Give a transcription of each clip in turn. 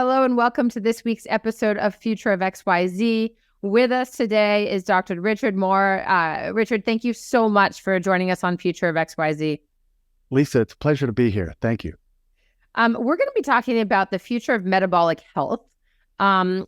Hello and welcome to this week's episode of Future of XYZ. With us today is Dr. Richard Maurer. Richard, thank you so much for joining us on Future of XYZ. Lisa, it's a pleasure to be here. Thank you. We're going to be talking about the future of metabolic health,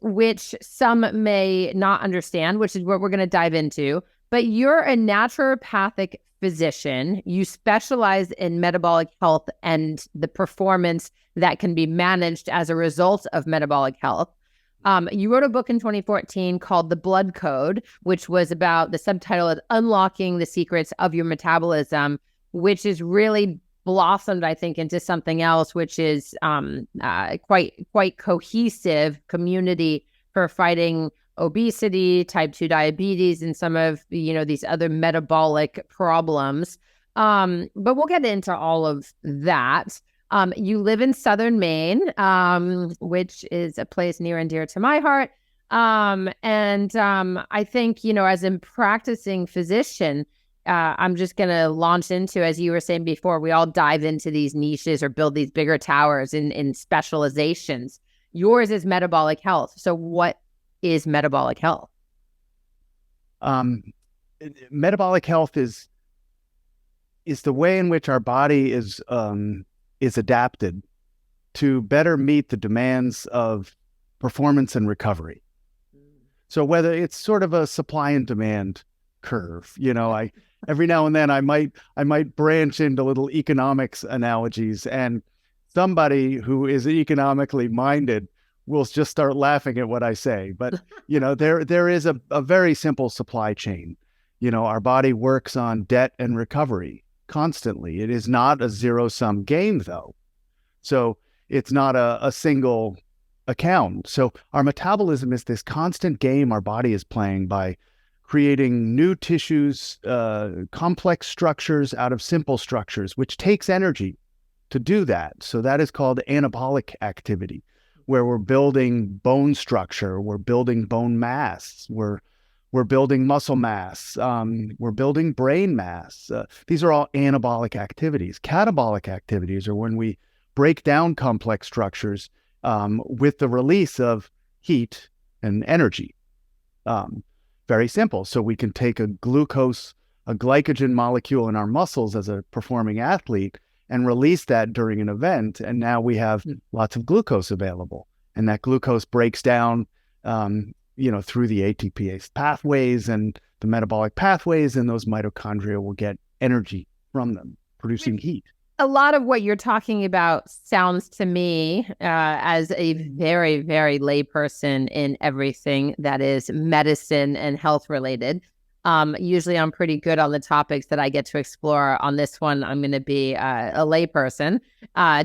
which some may not understand, which is what we're going to dive into. But you're a naturopathic physician. You specialize in metabolic health and the performance that can be managed as a result of metabolic health. You wrote a book in 2014 called The Blood Code, which was about the subtitle of Unlocking the Secrets of Your Metabolism, which is really blossomed, I think, into something else, which is quite cohesive community for fighting obesity, type 2 diabetes, and some of these other metabolic problems. But we'll get into all of that. You live in Southern Maine, which is a place near and dear to my heart. I think, as a practicing physician, I'm just going to launch into, as you were saying before, we all dive into these niches or build these bigger towers in specializations. Yours is metabolic health. So what is metabolic health? Metabolic health is the way in which our body is adapted to better meet the demands of performance and recovery. So whether it's sort of a supply and demand curve, every now and then I might branch into little economics analogies, and somebody who is economically minded will just start laughing at what I say. But there is a very simple supply chain. Our body works on debt and recovery constantly. It is not a zero-sum game, though. So it's not a single account. So our metabolism is this constant game our body is playing by creating new tissues, complex structures out of simple structures, which takes energy to do that. So that is called anabolic activity, where we're building bone structure, we're building bone mass, we're building muscle mass, we're building brain mass. These are all anabolic activities. Catabolic activities are when we break down complex structures with the release of heat and energy. Very simple. So we can take a glycogen molecule in our muscles as a performing athlete and release that during an event. And now we have lots of glucose available. And that glucose breaks down, through the ATPase pathways and the metabolic pathways, and those mitochondria will get energy from them, producing heat. A lot of what you're talking about sounds to me as a very, very layperson in everything that is medicine and health related. Usually I'm pretty good on the topics that I get to explore. On this one, I'm going to be a layperson,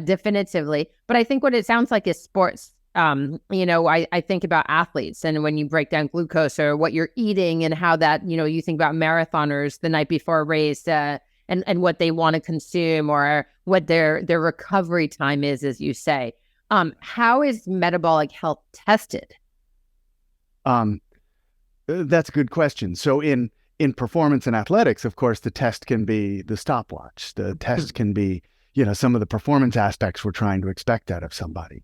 definitively. But I think what it sounds like is sports. I think about athletes, and when you break down glucose or what you're eating and how that, you think about marathoners the night before a race, and what they want to consume or what their recovery time is, as you say. How is metabolic health tested? That's a good question. So in performance and athletics, of course, the test can be the stopwatch. The test can be, some of the performance aspects we're trying to expect out of somebody.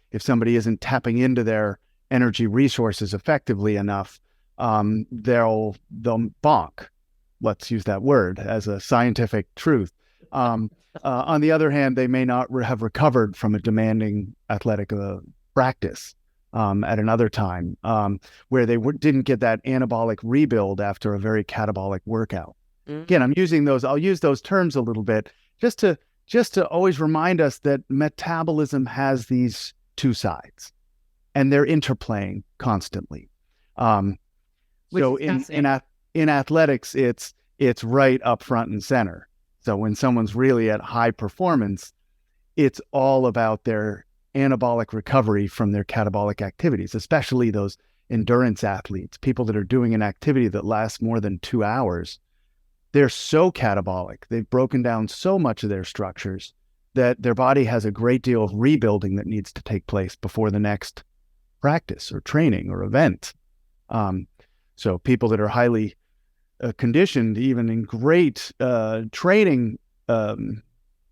If somebody isn't tapping into their energy resources effectively enough, they'll bonk. Let's use that word as a scientific truth. On the other hand, they may not have recovered from a demanding athletic practice at another time, where they didn't get that anabolic rebuild after a very catabolic workout. Again, I'll use those terms a little bit just to always remind us that metabolism has these two sides, and they're interplaying constantly. So in athletics, it's right up front and center. So when someone's really at high performance, it's all about their anabolic recovery from their catabolic activities, especially those endurance athletes, people that are doing an activity that lasts more than 2 hours. They're so catabolic. They've broken down so much of their structures that their body has a great deal of rebuilding that needs to take place before the next practice or training or event. So people that are highly conditioned, even in great training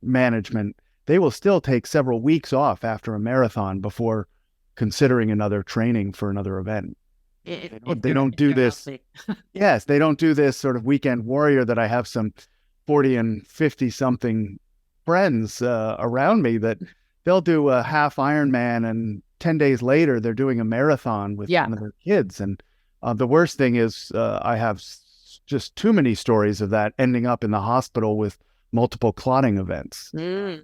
management, they will still take several weeks off after a marathon before considering another training for another event. They don't do this. Yes, they don't do this sort of weekend warrior that I have some 40 and 50 something friends around me that they'll do a half Ironman and 10 days later they're doing a marathon with one of their kids. And the worst thing is I have just too many stories of that ending up in the hospital with multiple clotting events, where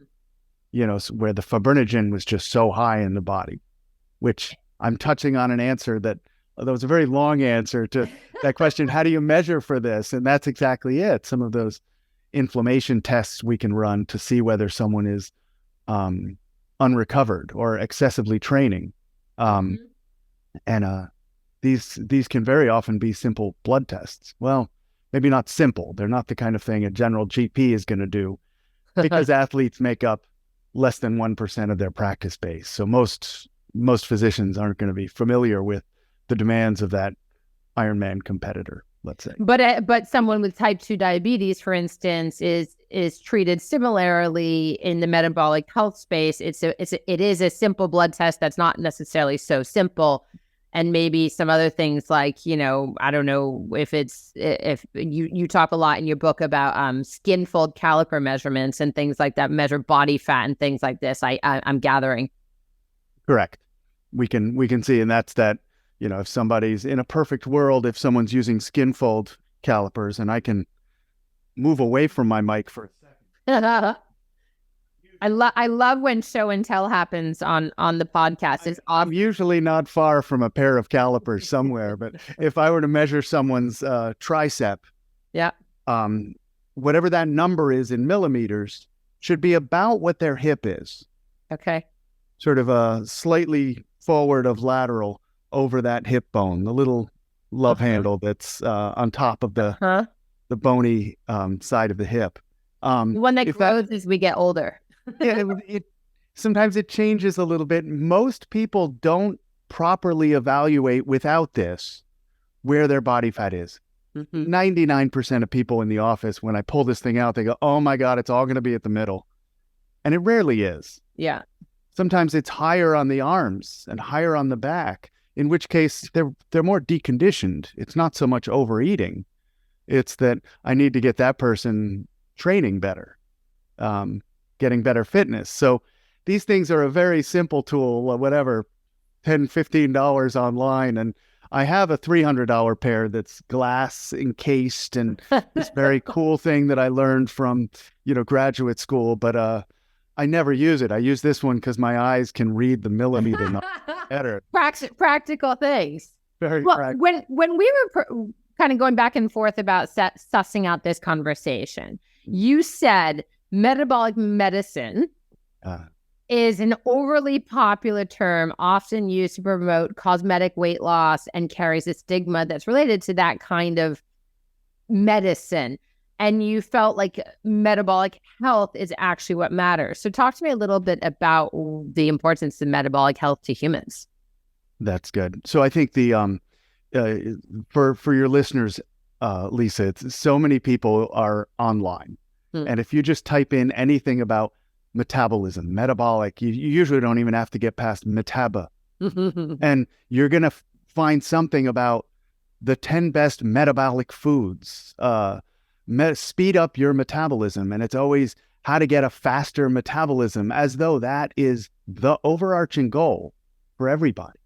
the fibrinogen was just so high in the body, which I'm touching on an answer that was a very long answer to that question. How do you measure for this? And that's exactly it. Some of those inflammation tests we can run to see whether someone is unrecovered or excessively training. And these can very often be simple blood tests. Well, maybe not simple. They're not the kind of thing a general GP is going to do because athletes make up less than 1% of their practice base. So most physicians aren't going to be familiar with the demands of that Ironman competitor, let's say. But someone with type 2 diabetes, for instance, is treated similarly in the metabolic health space. It is a simple blood test that's not necessarily so simple. And maybe some other things like, I don't know if you talk a lot in your book about skin fold caliper measurements and things like that, measure body fat and things like this. I'm gathering. Correct. We can see, and that's that. If somebody's in a perfect world, if someone's using skin fold calipers, and I can move away from my mic for a second. I love when show and tell happens on the podcast. I'm usually not far from a pair of calipers somewhere, but if I were to measure someone's tricep, whatever that number is in millimeters should be about what their hip is. Okay. Sort of slightly forward of lateral over that hip bone, the little love handle that's on top of the bony side of the hip. The one that grows as we get older. Sometimes it changes a little bit. Most people don't properly evaluate without this where their body fat is. 99% of people in the office, when I pull this thing out, they go, oh my God, it's all going to be at the middle. And it rarely is. Yeah. Sometimes it's higher on the arms and higher on the back, in which case they're more deconditioned. It's not so much overeating. It's that I need to get that person training better, getting better fitness. So these things are a very simple tool, whatever, $10, $15 online. And I have a $300 pair that's glass encased and this very cool thing that I learned from, graduate school. But I never use it. I use this one because my eyes can read the millimeter better. Practical things. Very practical. When we were kind of going back and forth about sussing out this conversation, you said metabolic medicine is an overly popular term often used to promote cosmetic weight loss and carries a stigma that's related to that kind of medicine. And you felt like metabolic health is actually what matters. So talk to me a little bit about the importance of metabolic health to humans. That's good. So I think the for your listeners, Lisa, so many people are online. And if you just type in anything about metabolism, metabolic, you usually don't even have to get past metaba. And you're going to find something about the 10 best metabolic foods, speed up your metabolism. And it's always how to get a faster metabolism, as though that is the overarching goal for everybody.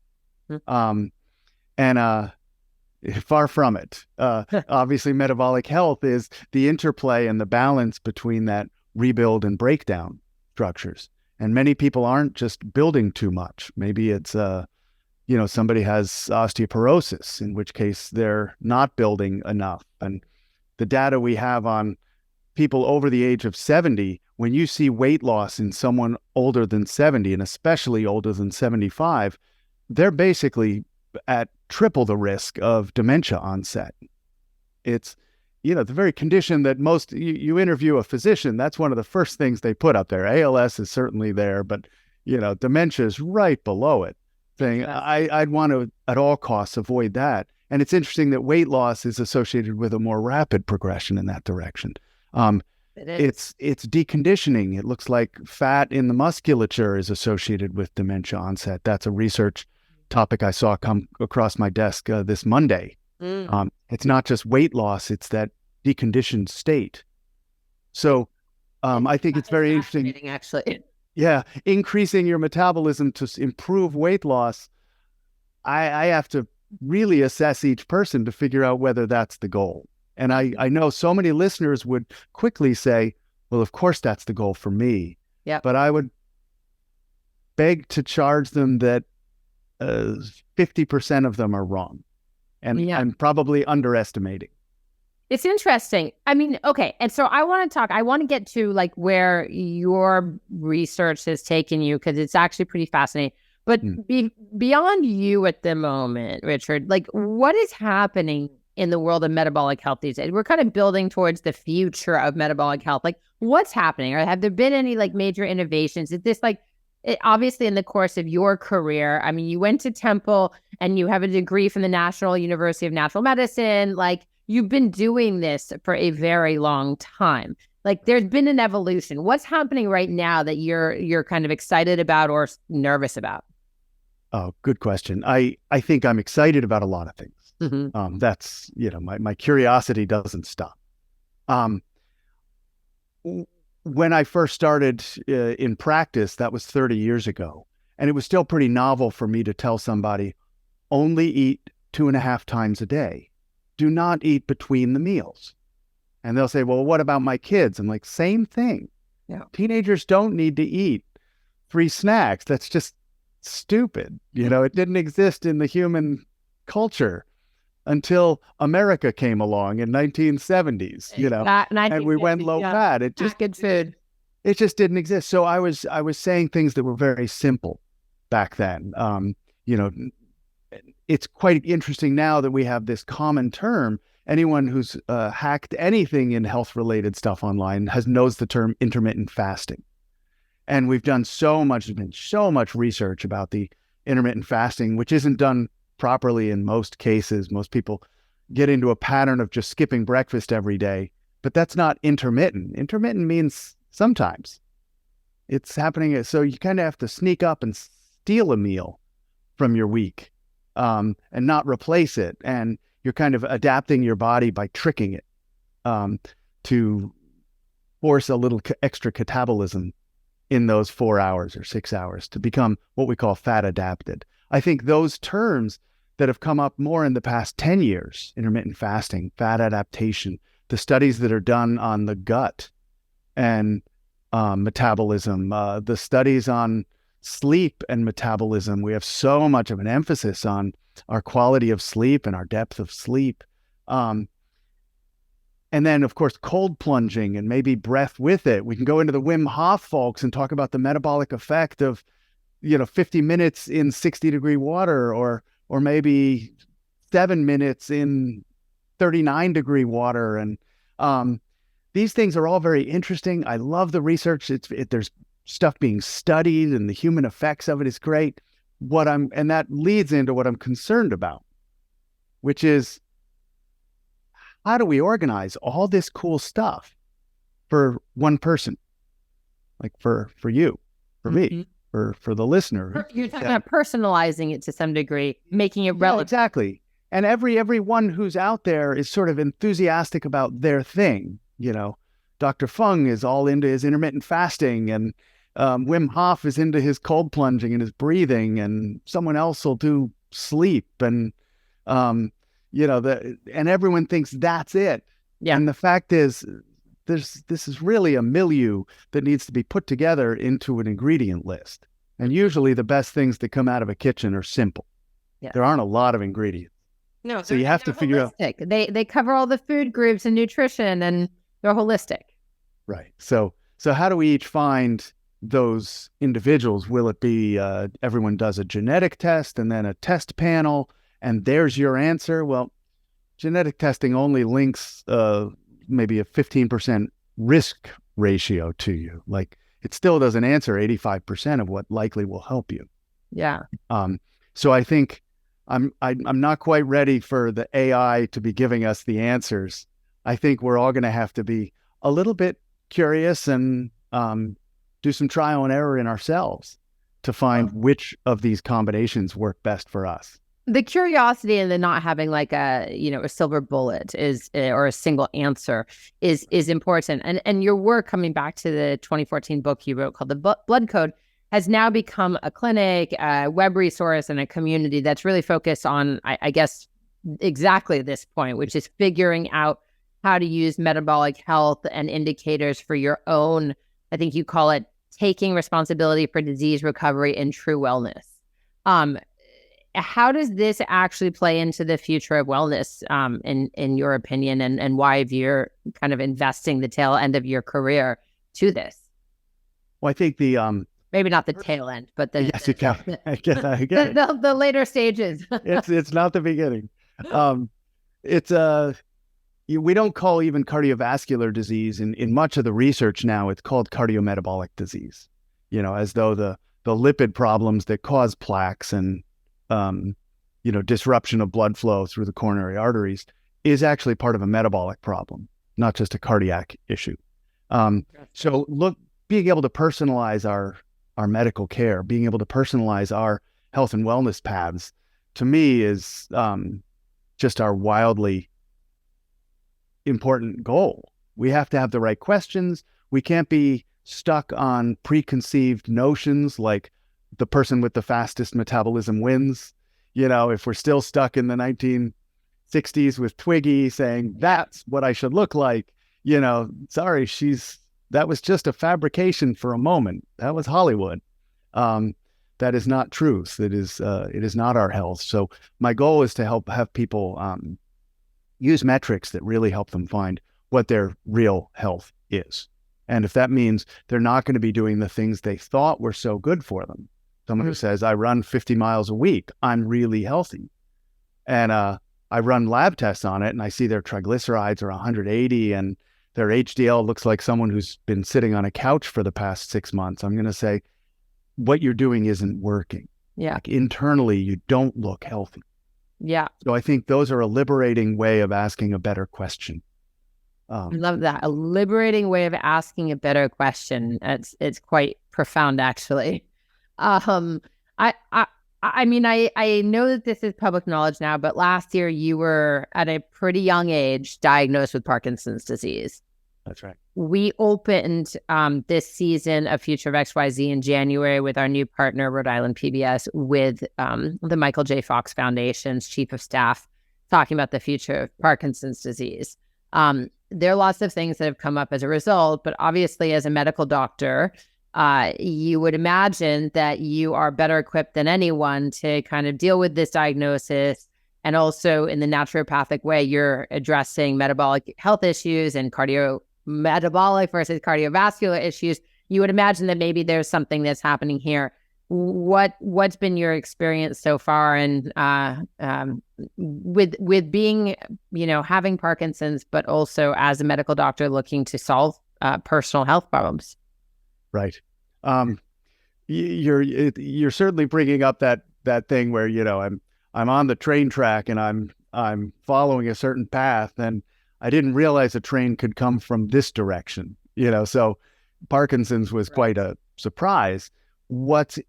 Far from it. Obviously, metabolic health is the interplay and the balance between that rebuild and breakdown structures. And many people aren't just building too much. Maybe it's, somebody has osteoporosis, in which case they're not building enough. And the data we have on people over the age of 70, when you see weight loss in someone older than 70, and especially older than 75, they're basically at triple the risk of dementia onset. It's, the very condition that most, you interview a physician, that's one of the first things they put up there. ALS is certainly there, but, dementia is right below it. I'd want to, at all costs, avoid that. And it's interesting that weight loss is associated with a more rapid progression in that direction. It is. It's deconditioning. It looks like fat in the musculature is associated with dementia onset. That's a research topic I saw come across my desk this Monday. It's not just weight loss; it's that deconditioned state. So I think it's very interesting. Actually. Yeah, increasing your metabolism to improve weight loss. I have to really assess each person to figure out whether that's the goal. And I know so many listeners would quickly say, well, of course that's the goal for me. Yeah. But I would beg to charge them that 50% of them are wrong. And I'm probably underestimating. It's interesting. I mean, okay. And so I want to get to like where your research has taken you, because it's actually pretty fascinating. But beyond you at the moment, Richard, like what is happening in the world of metabolic health these days? We're kind of building towards the future of metabolic health. Like what's happening? Or have there been any like major innovations? Is this like, obviously in the course of your career, I mean, you went to Temple and you have a degree from the National University of Natural Medicine. Like you've been doing this for a very long time. Like there's been an evolution. What's happening right now that you're kind of excited about or nervous about? Oh, good question. I think I'm excited about a lot of things. That's, my curiosity doesn't stop. When I first started in practice, that was 30 years ago. And it was still pretty novel for me to tell somebody, only eat 2.5 times a day. Do not eat between the meals. And they'll say, well, what about my kids? I'm like, same thing. Yeah. Teenagers don't need to eat 3 snacks. That's just stupid. It didn't exist in the human culture until America came along in 1970s, and we went low fat. It just good food. It just didn't exist. So I was saying things that were very simple back then. It's quite interesting now that we have this common term. Anyone who's hacked anything in health-related stuff online knows the term intermittent fasting. And we've done so much research about the intermittent fasting, which isn't done properly in most cases. Most people get into a pattern of just skipping breakfast every day, but that's not intermittent. Intermittent means sometimes. It's happening. So you kind of have to sneak up and steal a meal from your week and not replace it. And you're kind of adapting your body by tricking it to force a little extra catabolism in those 4 hours or 6 hours to become what we call fat adapted. I think those terms that have come up more in the past 10 years, intermittent fasting, fat adaptation, the studies that are done on the gut and metabolism, the studies on sleep and metabolism. We have so much of an emphasis on our quality of sleep and our depth of sleep. And then, of course, cold plunging and maybe breath with it. We can go into the Wim Hof, folks, and talk about the metabolic effect of, 50 minutes in 60-degree water or maybe 7 minutes in 39-degree water. And these things are all very interesting. I love the research. There's stuff being studied and the human effects of it is great. And that leads into what I'm concerned about, which is, how do we organize all this cool stuff for one person? Like for you, for me, for the listener. You're talking about personalizing it to some degree, making it relevant. Exactly. And everyone who's out there is sort of enthusiastic about their thing. Dr. Fung is all into his intermittent fasting, and Wim Hof is into his cold plunging and his breathing, and someone else will do sleep, and and everyone thinks that's it. Yeah. And the fact is, this is really a milieu that needs to be put together into an ingredient list. And usually the best things that come out of a kitchen are simple. Yeah. There aren't a lot of ingredients. No, so you have to figure out. They cover all the food groups and nutrition, and they're holistic. Right. So how do we each find those individuals? Will it be everyone does a genetic test and then a test panel, and there's your answer? Well, genetic testing only links maybe a 15% risk ratio to you. Like, it still doesn't answer 85% of what likely will help you. Yeah. So I think I'm not quite ready for the AI to be giving us the answers. I think we're all going to have to be a little bit curious and do some trial and error in ourselves to find which of these combinations work best for us. The curiosity and the not having like a silver bullet is or a single answer is important. And your work, coming back to the 2014 book you wrote called The Blood Code, has now become a clinic, a web resource, and a community that's really focused on, I guess, exactly this point, which is figuring out how to use metabolic health and indicators for your own, I think you call it, taking responsibility for disease recovery and true wellness. How does this actually play into the future of wellness, in your opinion, and why have you kind of investing the tail end of your career to this? Well, I think maybe not the tail end, but the yes, you can. I get it. The later stages. It's not the beginning. We don't call even cardiovascular disease in much of the research now. It's called cardiometabolic disease. As though the lipid problems that cause plaques and disruption of blood flow through the coronary arteries is actually part of a metabolic problem, not just a cardiac issue. So being able to personalize our medical care, being able to personalize our health and wellness paths, to me is just our wildly important goal. We have to have the right questions. We can't be stuck on preconceived notions like the person with the fastest metabolism wins. If we're still stuck in the 1960s with Twiggy saying that's what I should look like, sorry, that was just a fabrication for a moment. That was Hollywood. That is not truth. It is not our health. So my goal is to have people use metrics that really help them find what their real health is. And if that means they're not going to be doing the things they thought were so good for them. Someone who says, I run 50 miles a week, I'm really healthy. And I run lab tests on it and I see their triglycerides are 180 and their HDL looks like someone who's been sitting on a couch for the past 6 months. I'm going to say, what you're doing isn't working. Yeah. Like internally, you don't look healthy. Yeah. So I think those are a liberating way of asking a better question. I love that. A liberating way of asking a better question. It's quite profound, actually. I mean, I know that this is public knowledge now, but last year you were at a pretty young age diagnosed with Parkinson's disease. That's right. We opened this season of Future of XYZ in January with our new partner, Rhode Island PBS, with the Michael J. Fox Foundation's chief of staff, talking about the future of Parkinson's disease. There are lots of things that have come up as a result, but obviously as a medical doctor, you would imagine that you are better equipped than anyone to kind of deal with this diagnosis. And also in the naturopathic way, you're addressing metabolic health issues and metabolic versus cardiovascular issues. You would imagine that maybe there's something that's happening here. What's been your experience so far, and with being, having Parkinson's, but also as a medical doctor looking to solve personal health problems? Right. You're certainly bringing up that thing where I'm on the train track and I'm following a certain path, and I didn't realize a train could come from this direction. So Parkinson's was quite a surprise. What's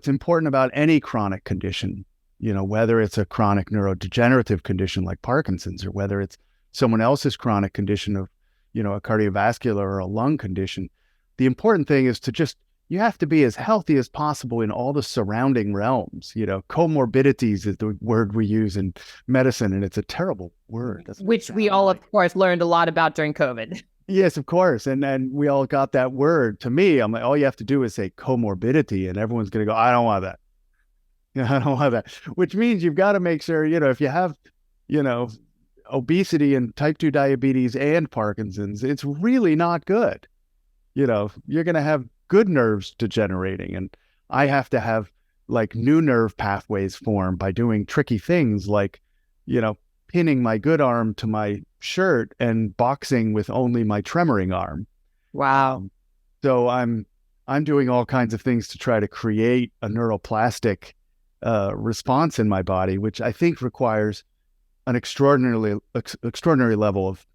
important about any chronic condition, whether it's a chronic neurodegenerative condition like Parkinson's, or whether it's someone else's chronic condition of, a cardiovascular or a lung condition, the important thing is you have to be as healthy as possible in all the surrounding realms. Comorbidities is the word we use in medicine, and it's a terrible word. Which we all, of course, learned a lot about during COVID. Yes, of course. And we all got that word. To me, I'm like, all you have to do is say comorbidity, and everyone's going to go, I don't want that. I don't want that. Which means you've got to make sure, if you have, obesity and type 2 diabetes and Parkinson's, it's really not good. You're going to have good nerves degenerating. And I have to have like new nerve pathways form by doing tricky things like, pinning my good arm to my shirt and boxing with only my tremoring arm. Wow. So I'm doing all kinds of things to try to create a neuroplastic response in my body, which I think requires an extraordinary level of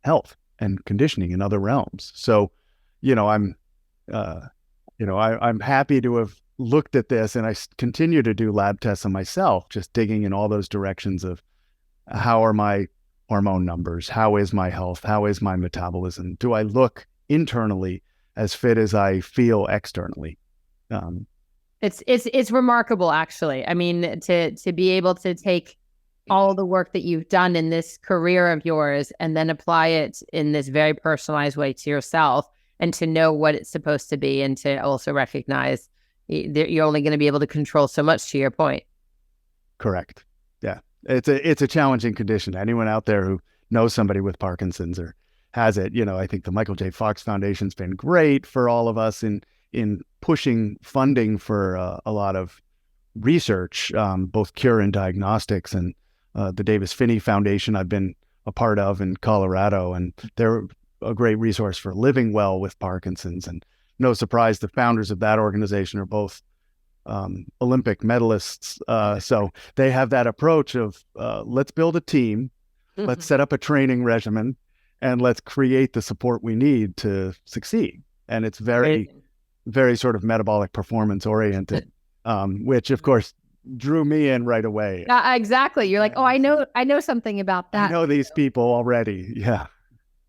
health. and conditioning in other realms. So, I'm I'm happy to have looked at this, and I continue to do lab tests on myself, just digging in all those directions of how are my hormone numbers? How is my health? How is my metabolism? Do I look internally as fit as I feel externally? It's remarkable, actually. I mean, to be able to take all the work that you've done in this career of yours and then apply it in this very personalized way to yourself, and to know what it's supposed to be, and to also recognize you're only going to be able to control so much, to your point. Correct. Yeah. It's a challenging condition. Anyone out there who knows somebody with Parkinson's or has it, I think the Michael J. Fox Foundation's been great for all of us in pushing funding for a lot of research, both cure and diagnostics, and the Davis Phinney Foundation I've been a part of in Colorado, and they're a great resource for living well with Parkinson's. And no surprise, the founders of that organization are both Olympic medalists. So they have that approach of let's build a team, let's set up a training regimen, and let's create the support we need to succeed. And it's very, very sort of metabolic performance oriented, which of course drew me in right away. Exactly. You're like, oh, I know something about that. I know these people already. Yeah.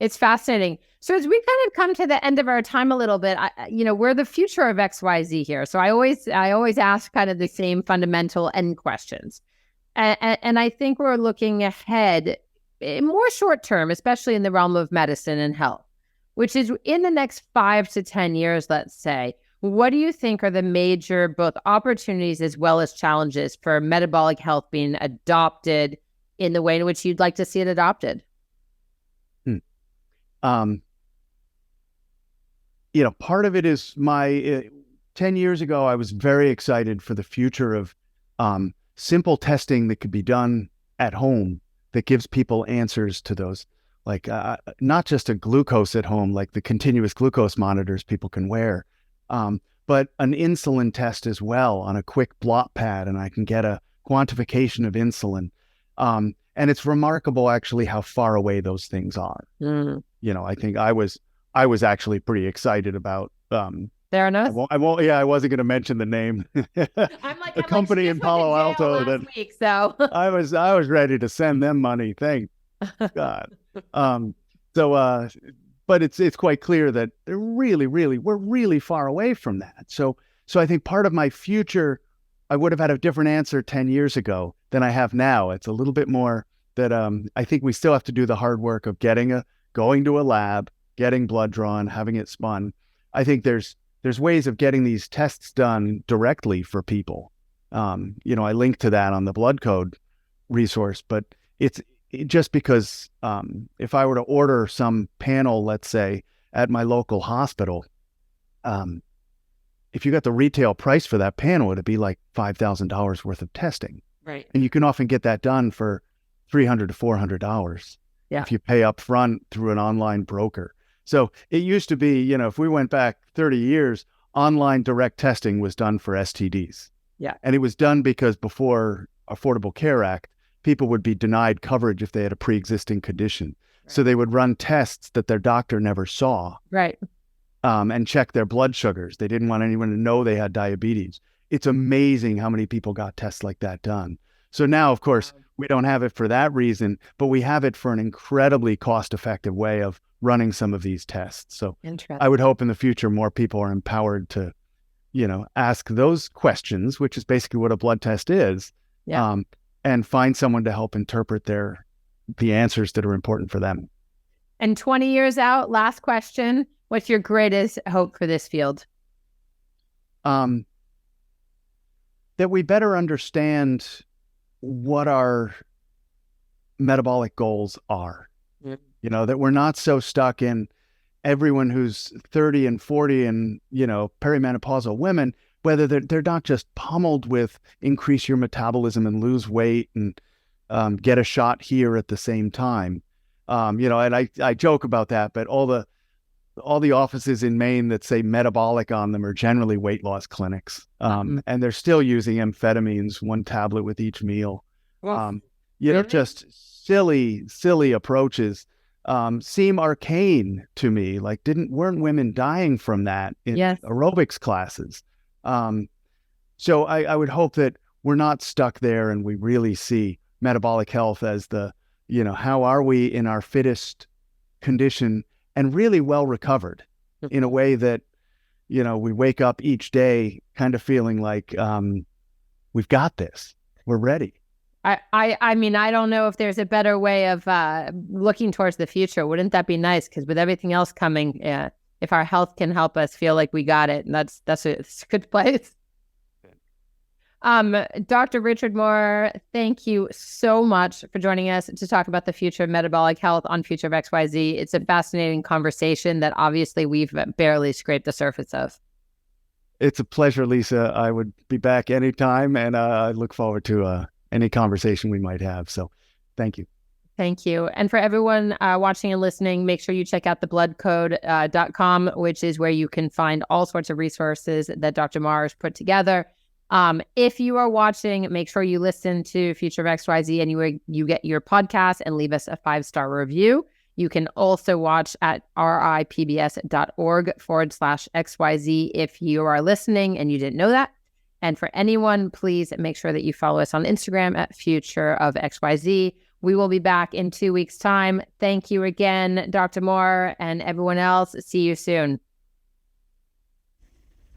It's fascinating. So as we kind of come to the end of our time a little bit, we're the future of XYZ here. So I always ask kind of the same fundamental end questions. And I think we're looking ahead more short term, especially in the realm of medicine and health, which is in the next 5 to 10 years, let's say. What do you think are the major both opportunities as well as challenges for metabolic health being adopted in the way in which you'd like to see it adopted? Part of it is 10 years ago, I was very excited for the future of simple testing that could be done at home that gives people answers to those, like not just a glucose at home, like the continuous glucose monitors people can wear, but an insulin test as well on a quick blot pad, and I can get a quantification of insulin. And it's remarkable actually how far away those things are. I think I was actually pretty excited about Fair enough. I wasn't going to mention the name. A company in Palo Alto that week, so I was ready to send them money. Thank God. But it's quite clear that we're really far away from that. So I think part of my future, I would have had a different answer 10 years ago than I have now. It's a little bit more that I think we still have to do the hard work of going to a lab, getting blood drawn, having it spun. I think there's ways of getting these tests done directly for people. I link to that on the blood code resource, but it's just because if I were to order some panel, let's say at my local hospital, if you got the retail price for that panel, it'd be like $5,000 worth of testing. Right. And you can often get that done for $300 to $400 if you pay up front through an online broker. So it used to be, if we went back 30 years, online direct testing was done for STDs. Yeah. And it was done because before Affordable Care Act, people would be denied coverage if they had a pre-existing condition. Right. So they would run tests that their doctor never saw. Right. And check their blood sugars. They didn't want anyone to know they had diabetes. It's amazing how many people got tests like that done. So now, of course, we don't have it for that reason, but we have it for an incredibly cost-effective way of running some of these tests. So I would hope in the future more people are empowered to, ask those questions, which is basically what a blood test is, and find someone to help interpret the answers that are important for them. And 20 years out, last question, what's your greatest hope for this field? That we better understand what our metabolic goals are. That we're not so stuck in everyone who's 30 and 40 and, perimenopausal women, whether they're not just pummeled with increase your metabolism and lose weight and get a shot here at the same time. And I joke about that, but all the offices in Maine that say metabolic on them are generally weight loss clinics. And they're still using amphetamines, 1 tablet with each meal. Really? Just silly approaches. seem arcane to me. Like, weren't women dying from that in aerobics classes? So I would hope that we're not stuck there, and we really see metabolic health as how are we in our fittest condition and really well recovered in a way that, we wake up each day kind of feeling like we've got this, we're ready. I mean, I don't know if there's a better way of looking towards the future. Wouldn't that be nice? Because with everything else coming, if our health can help us feel like we got it, and that's a good place. Dr. Richard Maurer, thank you so much for joining us to talk about the future of metabolic health on Future of XYZ. It's a fascinating conversation that obviously we've barely scraped the surface of. It's a pleasure, Lisa. I would be back anytime, and I look forward to any conversation we might have. So thank you. Thank you. And for everyone watching and listening, make sure you check out thebloodcode.com, which is where you can find all sorts of resources that Dr. Maurer has put together. If you are watching, make sure you listen to Future of XYZ and you get your podcast and leave us a 5-star review. You can also watch at ripbs.org/XYZ if you are listening and you didn't know that. And for anyone, please make sure that you follow us on Instagram at Future of XYZ. We will be back in 2 weeks' time. Thank you again, Dr. Maurer, and everyone else. See you soon.